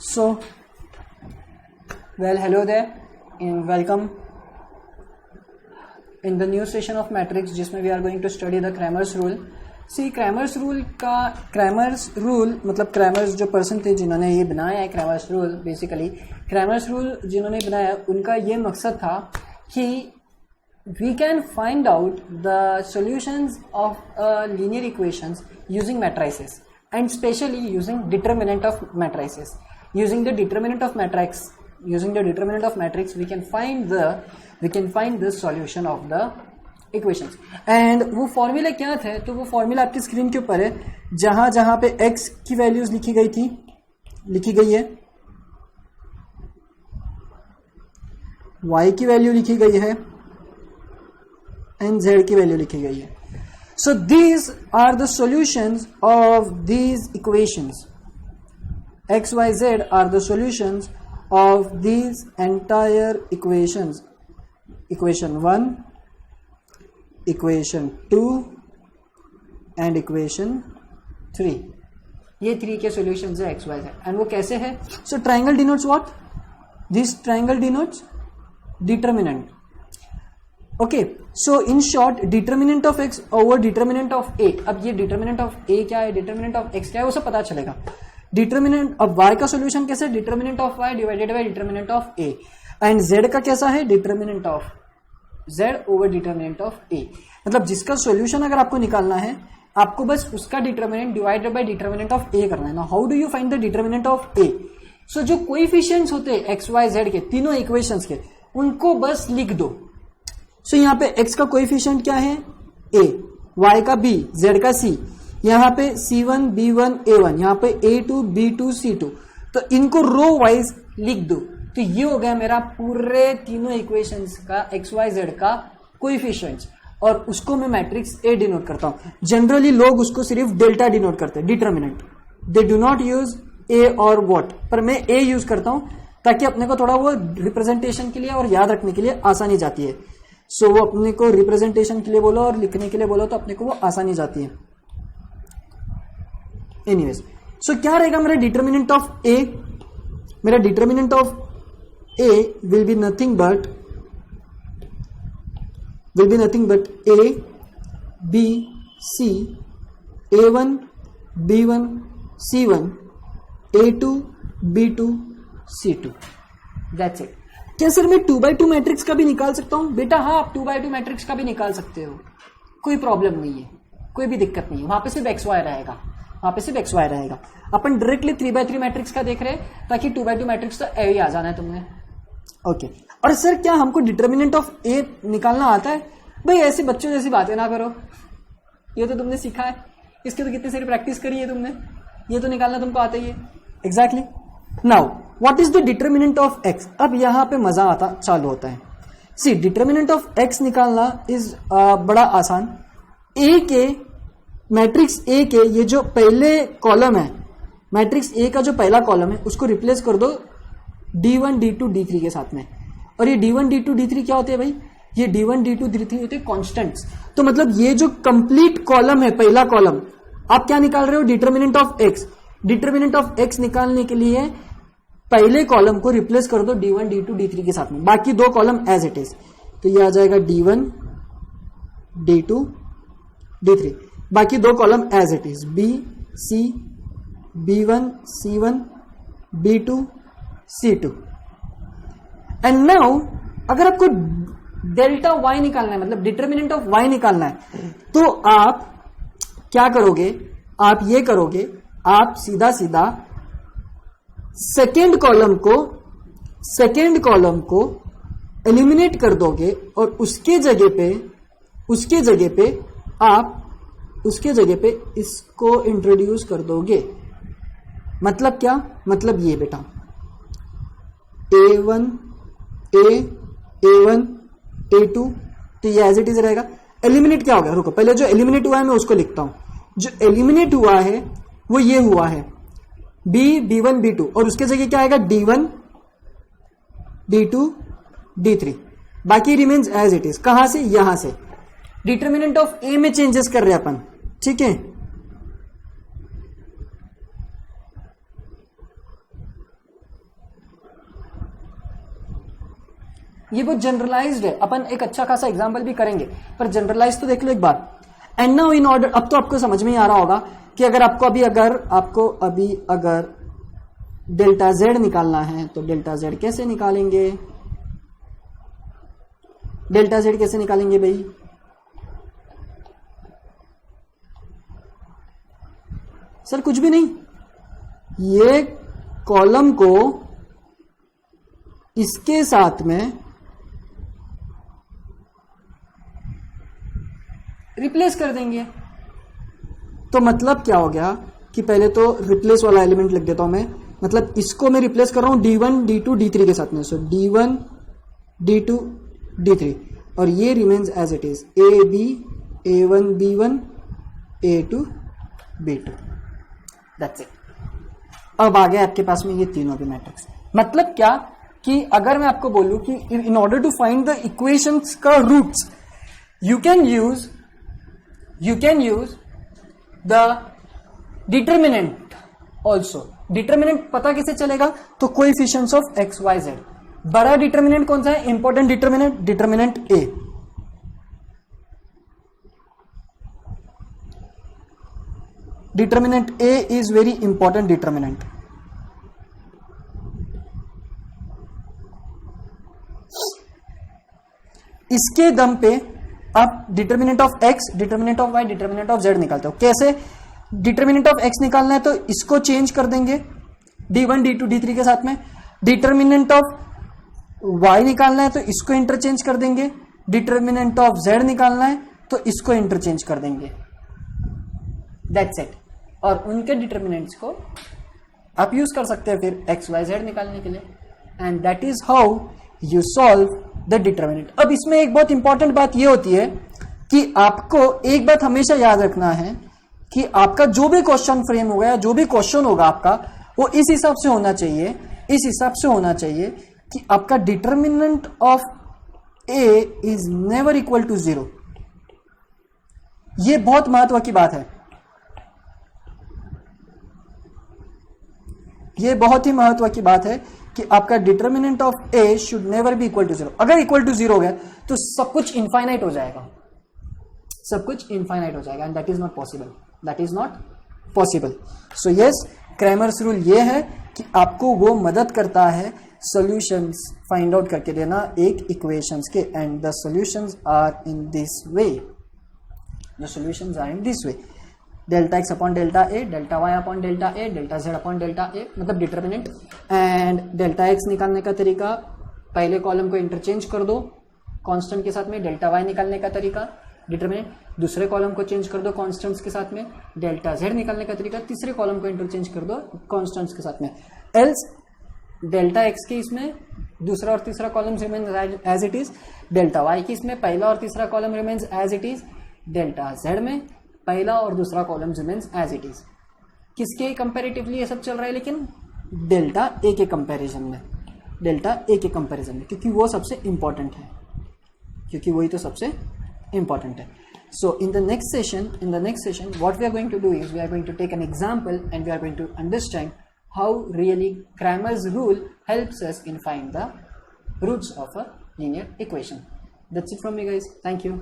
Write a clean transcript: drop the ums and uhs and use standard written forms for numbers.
So, well, hello there and welcome in the new session of matrix जिसमें we are going to study the Cramer's rule. See, Cramer's rule मतलब Cramer's जो person थे जिन्होंने ये बनाया है Cramer's rule, basically Cramer's rule जिन्होंने बनाया उनका ये मकसद था कि we can find out the solutions of linear equations using matrices and specially using determinant of matrices. Using the determinant of matrix, we can find the solution of the equations. And वो formula क्या थे? तो वो formula आपकी screen के ऊपर है, जहां जहां पे x की वैल्यूज लिखी गई है, y की वैल्यू लिखी गई है एंड z की वैल्यू लिखी गई है. So these are the solutions of these equations. X, Y, Z are the solutions of these entire equations. Equation 1, equation 2 and equation 3. ये 3 के solutions है X, Y, Z. And वो कैसे है? So triangle denotes what? This triangle denotes determinant. Okay, so in short, determinant of x over determinant of a. अब ये determinant of a क्या है, determinant of x क्या है, वो सब पता चलेगा. Determinant of y का solution कैसे है, determinant of y divided by determinant of a. And z का कैसा है, determinant of z over determinant of a. मतलब जिसका solution अगर आपको निकालना है, आपको बस उसका determinant divided by determinant of a करना है. Now how do you find the determinant of a? So जो coefficients होते हैं x, y, z के तीनों equations के, उनको बस लिख दो. So यहाँ पे x का कोएफिशिएंट क्या है, a, y का b, z का c, यहाँ पे c1, b1, a1, यहाँ पे a2, b2, c2. तो इनको रो वाइज लिख दो. तो ये हो गया मेरा पूरे तीनों इक्वेशंस का x, y, z का कोएफिशिएंट्स, और उसको मैं मैट्रिक्स a डिनोट करता हूँ. जनरली लोग उसको सिर्फ डेल्टा डिनोट करते हैं, determinant. They do not use a और what, पर मैं a यूज करता हूँ ताकि अपने को थोड़ा वो रिप्रेजेंटेशन के लिए और याद रखने के लिए आसानी जाती है. सो वो अपने को रिप्रेजेंटेशन के लिए बोलो और लिखने के लिए बोलो तो अपने को वो आसानी जाती है. एनीवेज, सो क्या रहेगा मेरा डिटरमिनेंट ऑफ ए? मेरा determinant of a will be nothing but a b c a1 b1 c1 a2 b2 c2. That's it. क्या सर मैं 2x2 मैट्रिक्स का भी निकाल सकता हूं? बेटा हाँ, आप 2x2 मैट्रिक्स का भी निकाल सकते हो, कोई प्रॉब्लम नहीं है, कोई भी दिक्कत नहीं है. वहां पे सिर्फ xy रहेगा. अपन डायरेक्टली 3x3 मैट्रिक्स का देख रहे हैं ताकि 2x2 मैट्रिक्स तो ए ही आ जाना है तुमने. ओके. और सर क्या हमको डिटरमिनेंट ऑफ ए निकालना आता है? भाई ऐसे बच्चों जैसी बातें ना करो, ये तो तुमने सीखा है, इसकी तो कितनी सारी प्रैक्टिस करी है तुमने, ये तो निकालना तुमको आता ही है. Exactly. Now what is the determinant of x? अब यहां पे मजा आता चालू होता है. सी, डिटरमिनेंट ऑफ x निकालना इज बड़ा आसान. ए के मैट्रिक्स ए के ये जो पहले कॉलम है, मैट्रिक्स ए का जो पहला कॉलम है, उसको रिप्लेस कर दो d1 d2 d3 के साथ में. और ये d1 d2 d3 क्या होते हैं भाई? ये d1 d2 d3 होते हैं कॉन्स्टेंट्स. तो मतलब ये जो कंप्लीट कॉलम है, पहला कॉलम, आप क्या निकाल रहे हो? Determinant of x. Determinant of x निकालने के लिए पहले कॉलम को रिप्लेस कर दो d1 d2 d3 के साथ में, बाकी दो कॉलम एज इट इज. तो ये आ जाएगा d1 d2 d3, बाकी दो column as it is, b c b1 c1 b2 c2. And now अगर आपको डेल्टा y निकालना है, मतलब डिटरमिनेंट ऑफ y निकालना है, तो आप क्या करोगे? आप ये करोगे, आप सीधा सीधा सेकेंड कॉलम को एलिमिनेट कर दोगे और उसके जगह पे इसको इंट्रोड्यूस कर दोगे. मतलब क्या? मतलब ये बेटा a1 a2, तो ये एज इट इज रहेगा. एलिमिनेट क्या हो गया? रुको, पहले जो एलिमिनेट हुआ है मैं उसको लिखता हूं. जो एलिमिनेट हुआ है वो ये हुआ है b1 b2, और उसके जगह क्या आएगा? d1 d2 d3. बाकी रिमेन्स एज इट इज. कहां से? यहां से. डिटरमिनेंट ऑफ ए में चेंजेस कर रहे हैं अपन, ठीक है. ये बहुत जनरलाइज्ड है, अपन एक अच्छा खासा एग्जाम्पल भी करेंगे, पर जनरलाइज तो देख लो एक बार। एंड नाउ इन ऑर्डर, अब तो आपको समझ में ही आ रहा होगा कि अगर आपको अगर डेल्टा जेड निकालना है तो डेल्टा जेड कैसे निकालेंगे? डेल्टा जेड कैसे निकालेंगे भाई? सर कुछ भी नहीं, ये कॉलम को इसके साथ में रिप्लेस कर देंगे। तो मतलब क्या हो गया कि पहले तो रिप्लेस वाला एलिमेंट लिख देता हूं मैं, मतलब इसको मैं रिप्लेस कर रहा हूं D1 D2 D3 के साथ में। सो D1 D2 D3 और ये remains as it is AB A1 B1 A2 B2, that's it. अब आ गया आपके पास में ये तीनों भी मैट्रिक्स। मतलब क्या कि अगर मैं आपको बोलूं कि in order to find the equations का roots you can use the determinant also. Determinant पता कैसे चलेगा? तो coefficients of X Y Z. बड़ा डिटर्मिनेंट कौन सा है? Important determinant A. Determinant A is very important determinant. इसके दम पे आप determinant of X, determinant of Y, determinant of Z निकालते हो। कैसे? डिटर्मिनेंट ऑफ एक्स निकालना है तो इसको चेंज कर देंगे D1 D2 D3 के साथ में। डिटर्मिनेंट ऑफ वाई निकालना है तो इसको इंटरचेंज कर देंगे। डिटर्मिनेंट ऑफ जेड निकालना है तो इसको इंटरचेंज कर देंगे, दैट्स इट। और उनके डिटर्मिनेंट्स को आप यूज कर सकते हैं फिर एक्स वाई जेड निकालने के लिए, and that is how you solve the determinant. अब इसमें एक बहुत इंपॉर्टेंट बात यह होती है कि आपको एक बात हमेशा याद रखना है कि आपका जो भी क्वेश्चन फ्रेम होगा या जो भी क्वेश्चन होगा आपका, वो इस हिसाब से होना चाहिए, इस हिसाब से होना चाहिए कि आपका determinant of a is never equal to 0। यह बहुत महत्व की बात है, यह बहुत ही महत्व की बात है कि आपका determinant of a should never be equal to 0। अगर इक्वल टू 0 हो गया तो सब कुछ इनफाइनाइट हो जाएगा, सब कुछ इनफाइनाइट हो जाएगा, and that is not possible, that is not possible. So yes, Cramer's rule ये है कि आपको वो मदद करता है सॉल्यूशंस फाइंड आउट करके देना एक इक्वेशंस के, and the solutions are in this way, the solutions are in this way. Delta X upon delta A, delta Y upon delta A, delta Z upon delta A, मतलब determinant. And delta x निकालने का तरीका, पहले column को interchange कर दो constant के साथ में। डेल्टा वाई निकालने का तरीका डिटर्मिनेंट, दूसरे कॉलम को चेंज कर दो कांस्टेंट्स के साथ में। डेल्टा जेड निकालने का तरीका, तीसरे कॉलम को इंटरचेंज कर दो कांस्टेंट्स के साथ में। एल्स डेल्टा एक्स की इसमें दूसरा और तीसरा column remains as it is, delta y की इसमें पहला और तीसरा column remains as it is, delta z में पहला और दूसरा column remains as it is. किसके कंपैरेटिवली ये सब चल रहा है? लेकिन डेल्टा ए के कंपैरिजन में, डेल्टा ए के कंपैरिजन में, क्योंकि वो सबसे इंपॉर्टेंट है, क्योंकि वही तो सबसे इंपॉर्टेंट है। So in the next session what we are going to do is we are going to take an example and we are going to understand how really Cramer's rule helps us in find the roots of a linear equation. That's it from me guys. Thank you.